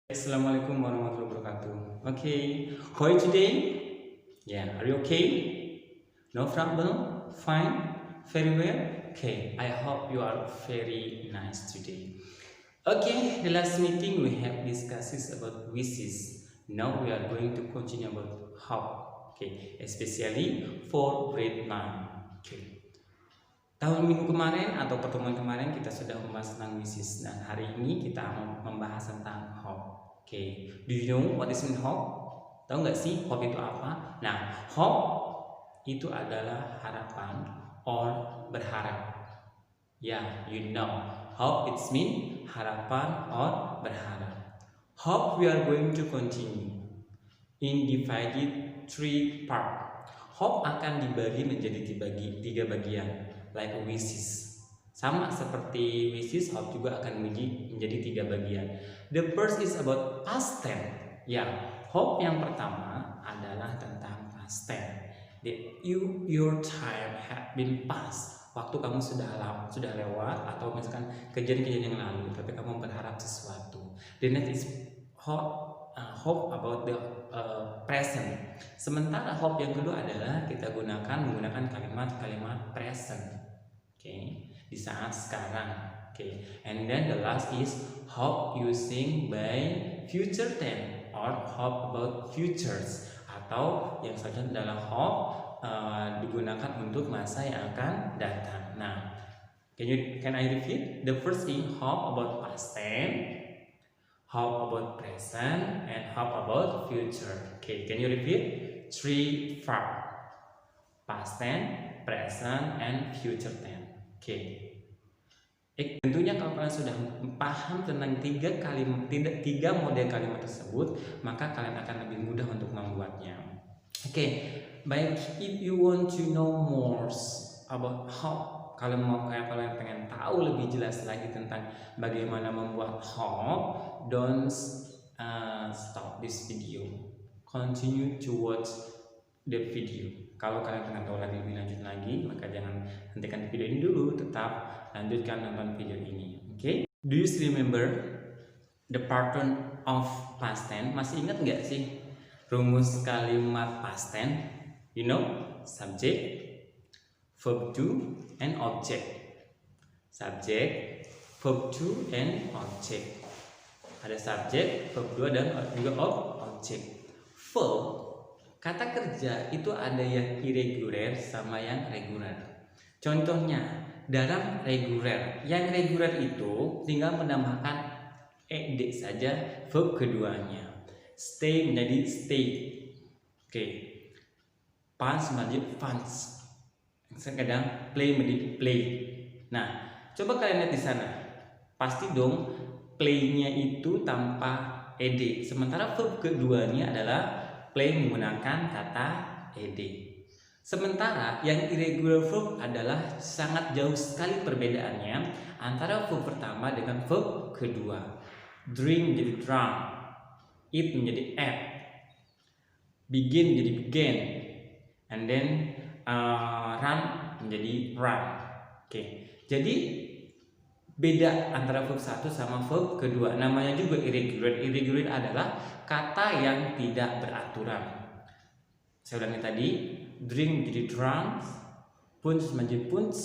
Assalamualaikum warahmatullahi wabarakatuh. Okay, how are you today? Yeah, are you okay? No problem? Fine? Very well? Okay, I hope you are very nice today. Okay, the last meeting we have discussed about wishes. Now we are going to continue about hope. Okay, especially for grade 9. Okay. Tahun minggu kemarin atau pertemuan kemarin kita sudah membahas tentang wishes dan hari ini kita membahas tentang hope. Oke, do you know what is mean hope? Tahu nggak sih hope itu apa? Nah, hope itu adalah harapan or berharap. Ya, you know, hope it's mean harapan or berharap. Hope we are going to continue in divided three part. Hope akan dibagi menjadi tiga bagian, like wishes. Sama seperti wishes, hope juga akan menjadi tiga bagian. The first is about past tense. Ya, hope yang pertama adalah tentang past tense. Your time have been past. Waktu kamu sudah lewat atau misalkan kejadian-kejadian yang lalu, tapi kamu berharap sesuatu. The next is hope about the present. Sementara hope yang kedua adalah kita menggunakan kalimat-kalimat present. Okay, di saat sekarang. Okay, and then the last is hope using by future tense or hope about futures, atau yang selanjutnya adalah hope digunakan untuk masa yang akan datang. Nah, can I repeat? The first is hope about past tense, hope about present, and hope about future. Okay, can you repeat? Three verb: past tense, present, and future tense. Okay. Tentunya kalau kalian sudah paham tentang tiga model kalimat tersebut, maka kalian akan lebih mudah untuk membuatnya. Okay, baik. If you want to know more about hope, kalian pengen tahu lebih jelas lagi tentang bagaimana membuat hope, don't stop this video. Continue to watch the video. Kalau kalian pengen tahu lebih lanjut lagi, maka jangan hentikan video ini dulu, tetap lanjutkan nonton video ini. Okay? Do you still remember the pattern of past tense? Masih ingat nggak sih rumus kalimat past tense? You know, subject, verb to, and object. Subject, verb to, and object. Ada subjek, verb 2, dan juga objek. Verb, kata kerja itu ada yang irregular sama yang reguler. Contohnya, dalam reguler, yang reguler itu tinggal menambahkan ed saja verb keduanya. Stay menjadi stay. Oke. Punch menjadi punch. Kadang play menjadi play. Nah, coba kalian lihat di sana. Pasti dong play-nya itu tanpa ed. Sementara verb keduanya adalah play menggunakan kata ed. Sementara yang irregular verb adalah sangat jauh sekali perbedaannya antara verb pertama dengan verb kedua. Drink menjadi drunk, eat menjadi ate, begin menjadi began, and then run menjadi run. Oke, jadi beda antara verb 1 sama verb kedua. Namanya juga irregular. Irregular adalah kata yang tidak beraturan. Saya ulangi tadi, drink menjadi drunk, punch menjadi punch,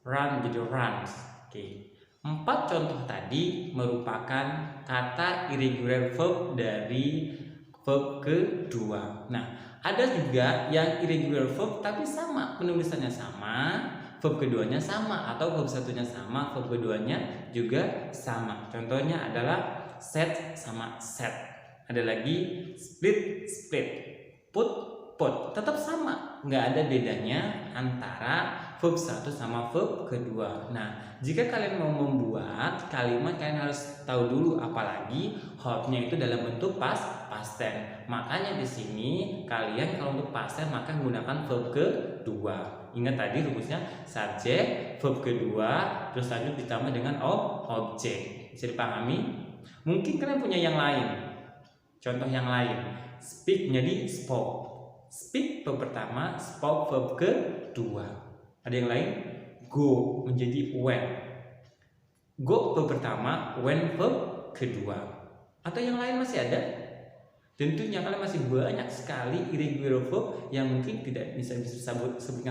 run menjadi runs. Oke. 4 contoh tadi merupakan kata irregular verb dari verb kedua. Nah, ada juga yang irregular verb tapi sama, penulisannya sama, verb keduanya sama, atau verb satunya sama, verb keduanya juga sama. Contohnya adalah set sama set. Ada lagi split, split, put, put, tetap sama, nggak ada bedanya antara verb 1 sama verb kedua. Nah, jika kalian mau membuat kalimat, kalian harus tahu dulu apalagi hope-nya itu dalam bentuk past tense. Makanya di sini kalian kalau untuk past tense maka menggunakan verb kedua. Ingat tadi rumusnya subjek, verb kedua, terus lanjut ditambah dengan objek. Bisa dipahami? Mungkin kalian punya yang lain. Contoh yang lain, speak menjadi spoke. Speak verb pertama, spoke verb kedua. Ada yang lain? Go menjadi went. Go verb pertama, went verb kedua. Atau yang lain masih ada? Tentunya kalian masih banyak sekali irregular verb yang mungkin tidak bisa sebutkan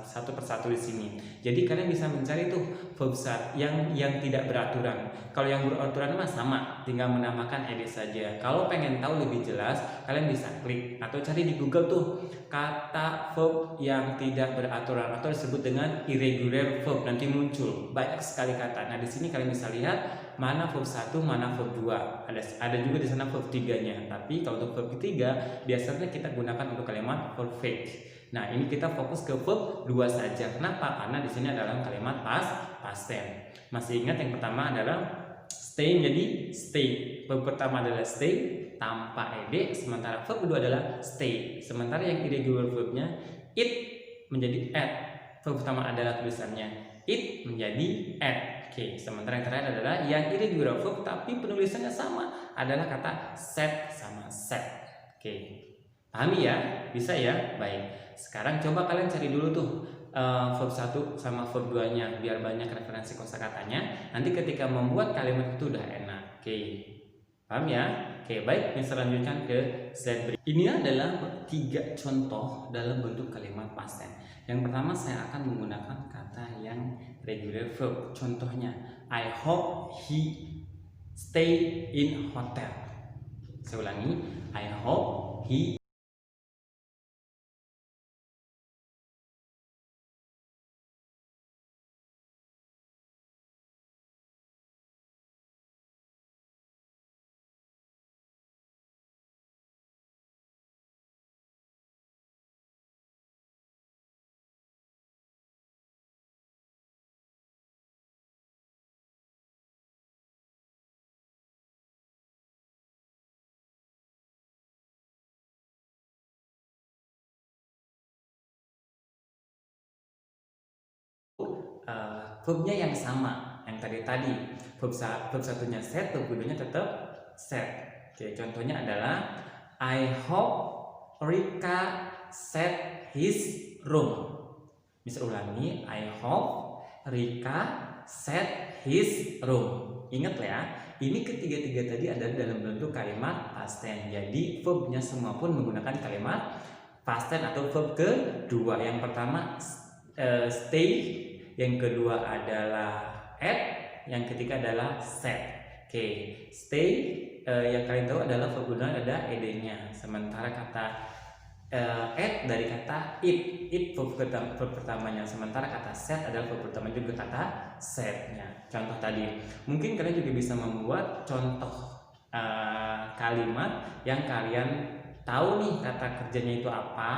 satu persatu di sini. Jadi kalian bisa mencari tuh verb yang tidak beraturan. Kalau yang beraturan mah sama, tinggal menambahkan ed saja. Kalau pengen tahu lebih jelas, kalian bisa klik atau cari di Google tuh kata verb yang tidak beraturan atau disebut dengan irregular verb, nanti muncul banyak sekali kata. Nah, di sini kalian bisa lihat mana verb 1, mana verb 2. Ada juga di sana verb 3-nya. Tapi kalau untuk verb ketiga biasanya kita gunakan untuk kalimat perfect. Nah, ini kita fokus ke verb 2 saja. Kenapa? Karena di sini adalah kalimat past tense. Masih ingat yang pertama adalah stay menjadi stay. Verb pertama adalah stay tanpa ed, sementara verb kedua adalah stay. Sementara yang irregular verbnya it menjadi at. Verb pertama adalah tulisannya it menjadi at. Oke, sementara yang terakhir adalah yang irregular verb tapi penulisannya sama, adalah kata set sama set. Oke, pahami ya? Bisa ya? Baik. Sekarang coba kalian cari dulu tuh verb 1 sama verb 2-nya biar banyak referensi kosakatanya. Nanti ketika membuat kalimat itu udah enak. Oke. Paham ya? Oke, baik. Yang selanjutnya ke slide berikut. Ini adalah 3 contoh dalam bentuk kalimat past tense. Yang pertama saya akan menggunakan kata yang regular verb. Contohnya, I hope he stay in hotel. Saya ulangi, I hope he verbnya yang sama yang tadi verb satunya set, verb keduanya tetap set. Oke, contohnya adalah I hope Rika set his room. Bisa ulangi, I hope Rika set his room. Ingat ya, ini ketiga-tiga tadi ada dalam bentuk kalimat past tense. Jadi verbnya semua pun menggunakan kalimat past tense atau verb kedua. Yang pertama stay, yang kedua adalah at, yang ketiga adalah set. Oke, stay yang kalian tahu adalah verb kedua ada ed-nya. Sementara kata at dari kata it verb pertamanya. Sementara kata set adalah verb pertama juga kata setnya. Contoh tadi, mungkin kalian juga bisa membuat contoh kalimat yang kalian tahu nih kata kerjanya itu apa,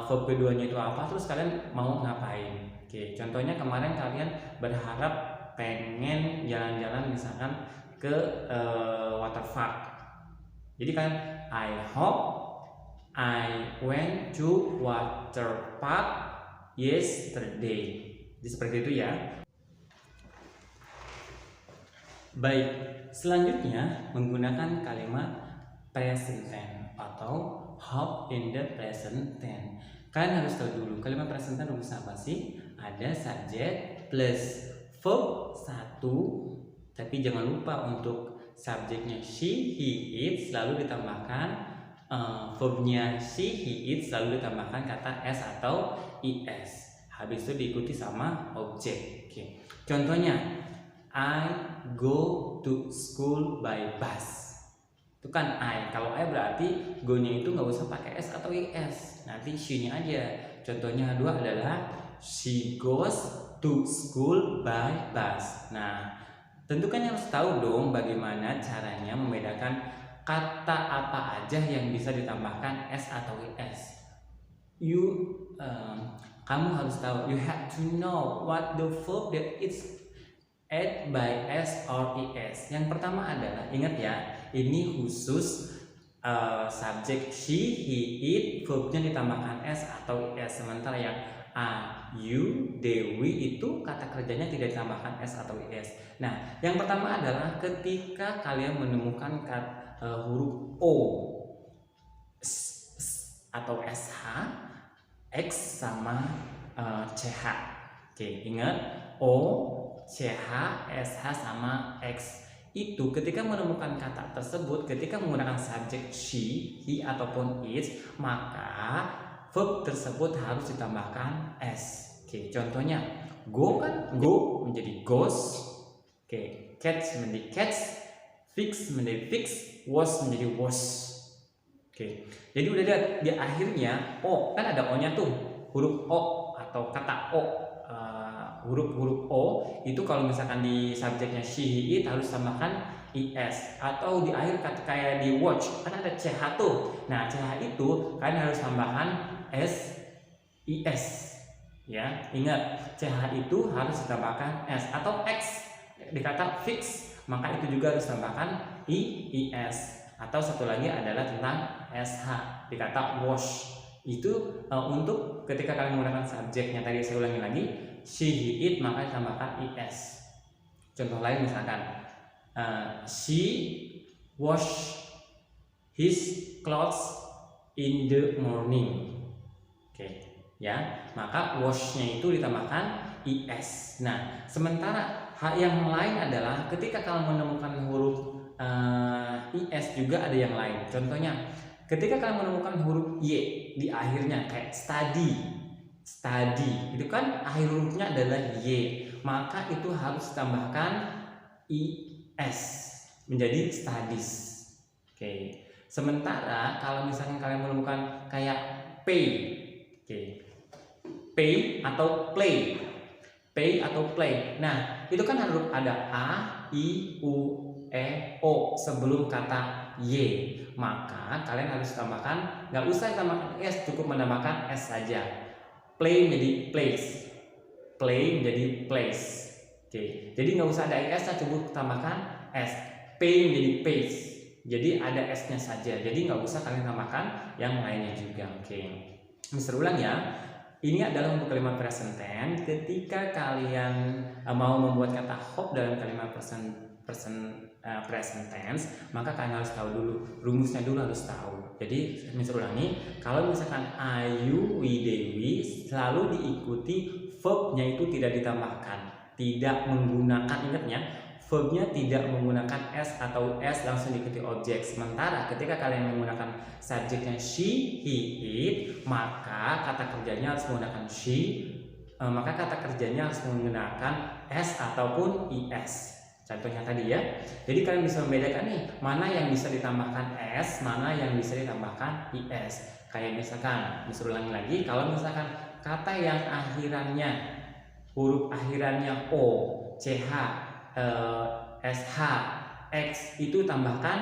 verb keduanya itu apa, terus kalian mau ngapain. Oke, contohnya kemarin kalian berharap pengen jalan-jalan misalkan ke waterpark. Jadi kan I hope I went to water park yesterday. Jadi seperti itu ya. Baik, selanjutnya menggunakan kalimat present tense atau hope in the present tense. Kalian harus tahu dulu kalimat present tense rumus apa sih? Ada subjek plus verb 1, tapi jangan lupa untuk subjeknya she, he, it selalu ditambahkan verbnya she, he, it selalu ditambahkan kata s atau is. Habis itu diikuti sama objek. Oke. Contohnya, I go to school by bus. Itu kan I. Kalau I berarti go-nya itu nggak usah pakai s atau is. Nanti she-nya aja. Contohnya dua adalah she goes to school by bus. Nah, tentu kan harus tahu dong bagaimana caranya membedakan kata apa aja yang bisa ditambahkan s atau is. Kamu harus tahu. You have to know what the verb that is add by s or is. Yang pertama adalah, ingat ya, ini khusus subjek she, he, it, verbnya ditambahkan s atau is. Sementara yang you, Dewi itu kata kerjanya tidak ditambahkan s atau is. Nah, yang pertama adalah ketika kalian menemukan huruf o atau sh, x sama ch. Oke, ingat o, ch, sh sama x. itu ketika menemukan kata tersebut, ketika menggunakan subjek she, he ataupun it, maka verb tersebut harus ditambahkan s. Oke, contohnya go kan go menjadi goes. Oke, catch menjadi catch, fix menjadi fix, wash menjadi wash. Oke, jadi udah lihat di akhirnya o kan ada o-nya tuh, huruf o atau kata o, huruf o itu kalau misalkan di subjeknya she, he, it harus tambahkan is, atau di akhir kata kayak di watch kan ada ch tuh. Nah ch itu kan harus tambahkan s, is ya. Ingat ch itu harus ditambahkan s, atau x di kata fix maka itu juga harus tambahkan is. Atau satu lagi adalah tentang sh di kata wash itu untuk ketika kalian menggunakan subjeknya tadi saya ulangi lagi she, he, it maka ditambahkan is. Contoh lain misalkan she wash his clothes in the morning. Oke, ya, maka washnya itu ditambahkan is. Nah, sementara hal yang lain adalah ketika kalian menemukan huruf is juga ada yang lain. Contohnya, ketika kalian menemukan huruf y di akhirnya kayak study, itu kan akhir hurufnya adalah y, maka itu harus ditambahkan is menjadi studies. Oke. Sementara kalau misalnya kalian menemukan kayak pay, pay atau play, nah itu kan harus ada a, i, u, e, o sebelum kata y, maka kalian harus tambahkan, nggak usah tambahkan s, cukup menambahkan s saja. Play menjadi place, play menjadi place. Oke, jadi nggak usah ada s, cukup tambahkan s. Pay menjadi pace, jadi ada s nya saja, jadi nggak usah kalian tambahkan yang lainnya juga. Oke, Mister ulang ya. Ini adalah untuk kalimat present tense. Ketika kalian mau membuat kata hope dalam kalimat present tense, maka kalian harus tahu dulu rumusnya, dulu harus tahu. Jadi Mister ulangi, kalau misalkan Ayu, we, Dewi selalu diikuti verbnya itu tidak ditambahkan, tidak menggunakan, ingatnya verbnya tidak menggunakan s atau s langsung diikuti objek. Sementara ketika kalian menggunakan subjeknya she, he, it, maka kata kerjanya harus menggunakan she, maka kata kerjanya harus menggunakan s ataupun is. Contohnya tadi ya. Jadi kalian bisa membedakan nih mana yang bisa ditambahkan s, mana yang bisa ditambahkan is. Kayak misalkan, bisa ulangi lagi, kalau misalkan kata yang akhirannya huruf akhirannya o, ch, sh, x itu tambahkan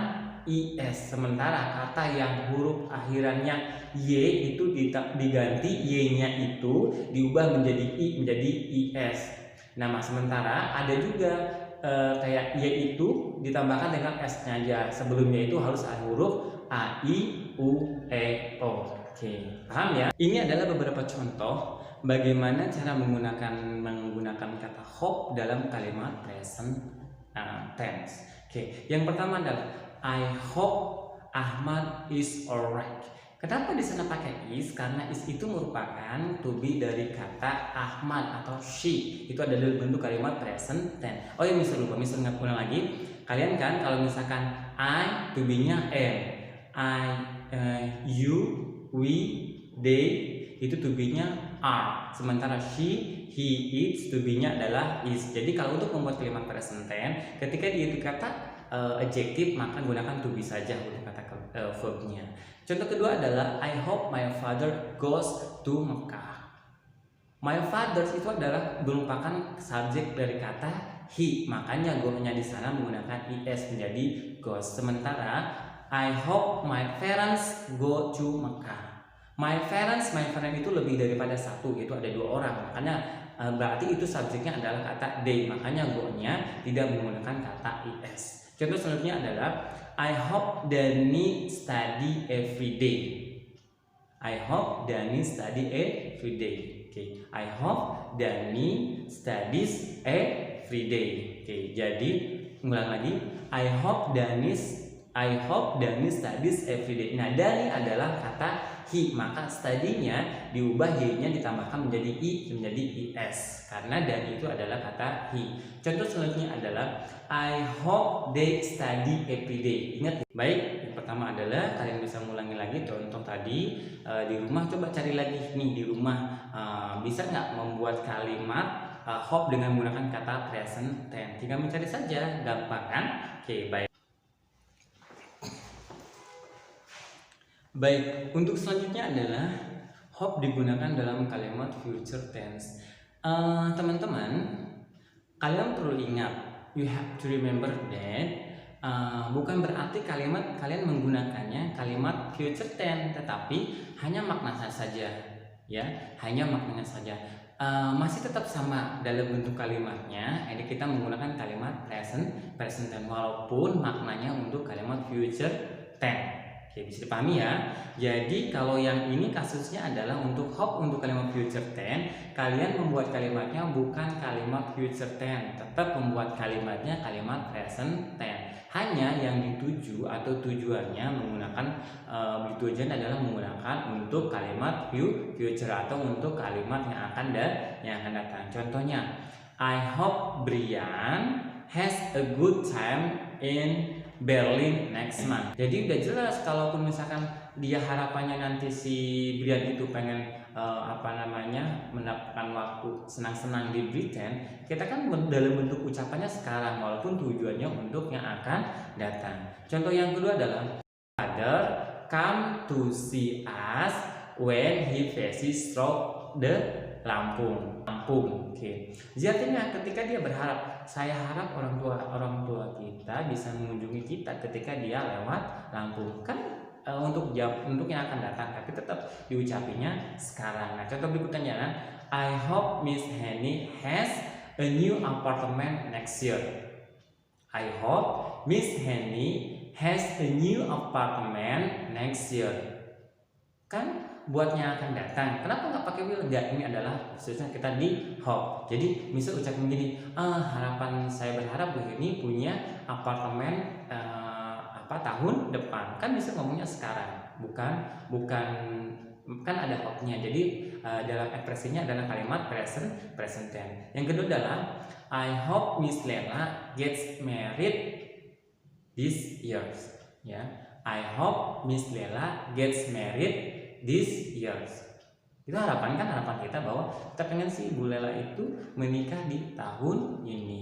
is. Sementara kata yang huruf akhirannya y itu diganti y-nya itu diubah menjadi i, menjadi is. Nah, sementara ada juga kayak y itu ditambahkan dengan s-nya aja. Sebelumnya itu harus ada huruf a, i, u, e, o. Oke, paham ya? Ini adalah beberapa contoh bagaimana cara menggunakan kata hope dalam kalimat present tense. Oke, yang pertama adalah I hope Ahmad is alright. Kenapa di sana pakai is? Karena is itu merupakan to be dari kata Ahmad atau she. Itu ada dalam bentuk kalimat present tense. Oh ya, Mister lupa, Mister nggak ulang lagi. Kalian kan kalau misalkan I to be-nya am, you, we, they itu to be-nya are. Sementara she, he, it to be-nya adalah is. Jadi kalau untuk membuat kalimat present tense, ketika dia kata adjective maka gunakan to be saja untuk kata verbnya. Contoh kedua adalah I hope my father goes to Mekah. My father itu adalah merupakan subjek dari kata he, makanya go-nya di sana menggunakan is menjadi goes. Sementara I hope my parents go to Mekah. My parents itu lebih daripada satu, itu ada dua orang, makanya berarti itu subjeknya adalah kata they, makanya go-nya tidak menggunakan kata is. Contoh selanjutnya adalah I hope Dani study every day. I hope Dani study every day. Okay. I hope Dani studies every day. Okay. Jadi ulang lagi, I hope Dani studies every day. Nah, Dani adalah kata he, maka study-nya diubah he-nya ditambahkan menjadi i menjadi is karena dan itu adalah kata he. Contoh selanjutnya adalah I hope they study every day. Ingat, baik, yang pertama adalah kalian bisa mengulangi lagi contoh tadi di rumah. Coba cari lagi nih di rumah, bisa nggak membuat kalimat hope dengan menggunakan kata present tense. Tinggal mencari saja, gampang kan? Oke, baik. Baik, untuk selanjutnya adalah hope digunakan dalam kalimat future tense. Teman-teman, kalian perlu ingat, you have to remember that bukan berarti kalimat kalian menggunakannya kalimat future tense, tetapi hanya maknanya saja, ya, hanya maknanya saja. Masih tetap sama dalam bentuk kalimatnya. Ini kita menggunakan kalimat present tense walaupun maknanya untuk kalimat future tense. Oke, bisa dipahami ya. Jadi kalau yang ini kasusnya adalah untuk hope untuk kalimat future tense, kalian membuat kalimatnya bukan kalimat future tense, tetap membuat kalimatnya kalimat present tense. Hanya yang dituju atau tujuannya menggunakan tujuan adalah menggunakan untuk kalimat future atau untuk kalimat yang akan datang. Contohnya, I hope Brian has a good time in Berlin next month. Jadi udah jelas kalaupun misalkan dia harapannya nanti si Brian itu pengen mendapatkan waktu senang-senang di Britain, kita kan dalam bentuk ucapannya sekarang walaupun tujuannya untuk yang akan datang. Contoh yang kedua adalah father come to see us when he passes through the Lampung. Oke. Artinya ketika dia berharap, saya harap orang tua kita bisa mengunjungi kita ketika dia lewat Lampung. Kan untuk yang akan datang, tapi tetap diucapinya sekarang. Nah, contoh berikutnya adalah I hope Miss Henny has a new apartment next year. I hope Miss Henny has a new apartment next year. Kan buatnya akan datang. Kenapa nggak pakai will? Enggak, ini adalah khususnya kita di hope. Jadi misal ucapin begini, saya berharap Bu ini punya apartemen tahun depan. Kan bisa ngomongnya sekarang, bukan kan ada hope-nya. Jadi dalam ekspresinya adalah kalimat present tense. Yang kedua adalah I hope Miss Lela gets married this year. Ya, I hope Miss Lela gets married this years. Itu harapan kita bahwa kita pengen si Bu Lela itu menikah di tahun ini.